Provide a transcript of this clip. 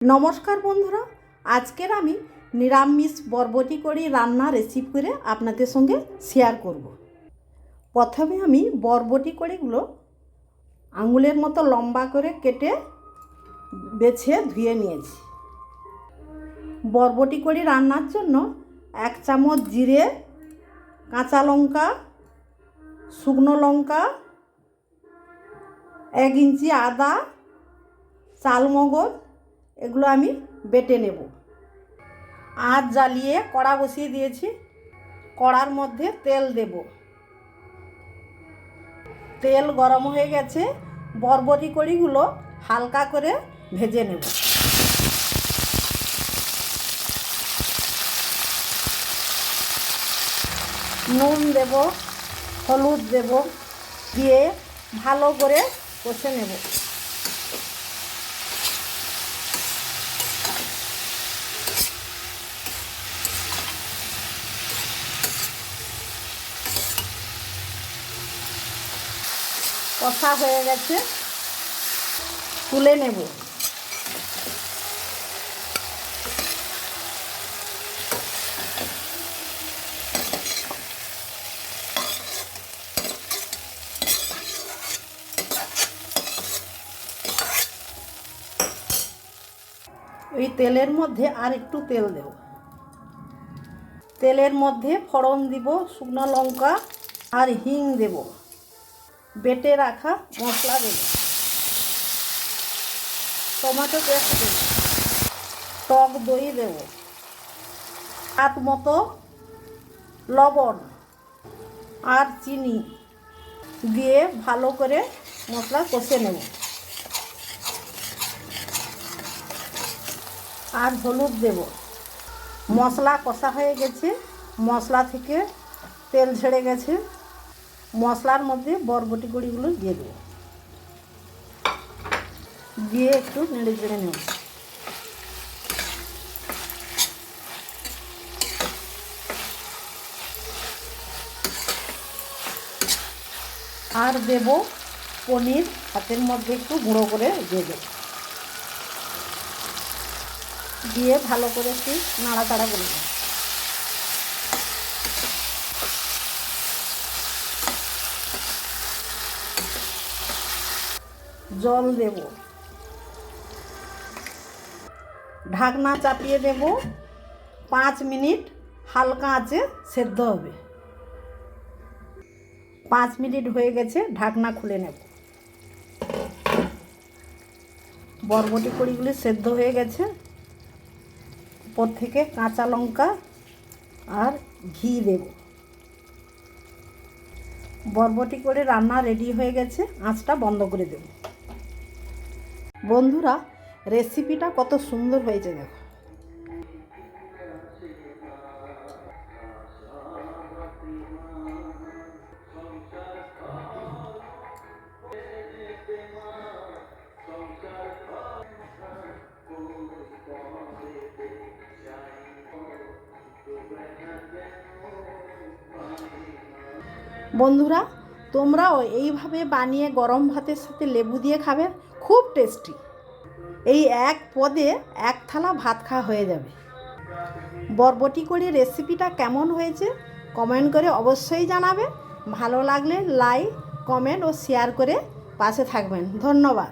নমস্কার বন্ধুরা, আজকের আমি নিরামিষ বরবটি কড়ি রান্না রেসিপি করে আপনাদের সঙ্গে শেয়ার করব। প্রথমে আমি বরবটি কড়িগুলো আঙুলের মতো লম্বা করে কেটে বেছে ধুয়ে নিয়েছি। বরবটি কড়ি রান্নার জন্য 1 চামচ জিরে, কাঁচা লঙ্কা, শুকনো লঙ্কা, 1 ইঞ্চি আদা, চালমগজ এগুলো আমি বেটে নেব। আঁচ জ্বালিয়ে কড়া বসিয়ে দিয়েছি। কড়ার মধ্যে তেল দেব। তেল গরম হয়ে গেছে, বরবটি কড়িগুলো হালকা করে ভেজে নেব। নুন দেব, হলুদ দেব, দিয়ে ভালো করে কষে নেব। কষা হয়ে গেছে, তুলে নেব। এই তেলের মধ্যে আর একটু তেল দেব। তেলের মধ্যে ফোড়ন দিব, শুকনো লঙ্কা আর হিং দেব। বেটে রাখা মশলা দেব, টমেটো পেস্ট দেব, টক দই দেব, স্বাদ মতো লবণ আর চিনি দিয়ে ভালো করে মশলা কষে নেব। আর হলুদ দেব। মশলা কষা হয়ে গেছে, মশলা থেকে তেল ছেড়ে গেছে। মশলার মধ্যে বরবটি কড়িগুলো দিয়ে দেব, দিয়ে একটু নেড়ে চেড়ে নেব। আর দেব পনির, হাতের মধ্যে একটু গুঁড়ো করে দিয়ে দেব, দিয়ে ভালো করে একটু নাড়াচাড়া করে দেব। জল দেব, ঢাকনা চাপিয়ে দেব। 5 মিনিট হালকা আঁচে সেদ্ধ হবে। 5 মিনিট হয়ে গেছে, ঢাকনা খুলে নেব। বরবটি কড়িগুলি সেদ্ধ হয়ে গেছে। উপর থেকে কাঁচা লঙ্কা আর ঘি দেব। বরবটি করে রান্না রেডি হয়ে গেছে, আঁচটা বন্ধ করে দেব। বন্ধুরা, রেসিপিটা কত সুন্দর হয়েছে দেখো। বন্ধুরা, তোমরাও এইভাবে বানিয়ে গরম ভাতের সাথে লেবু দিয়ে খাবে, খুব টেস্টি। এই এক পদে 1 থালা ভাত খাওয়া হয়ে যাবে। বরবটি কড়ি রেসিপিটা কেমন হয়েছে কমেন্ট করে অবশ্যই জানাবে। ভালো লাগলে লাইক, কমেন্ট ও শেয়ার করে পাশে থাকবেন। ধন্যবাদ।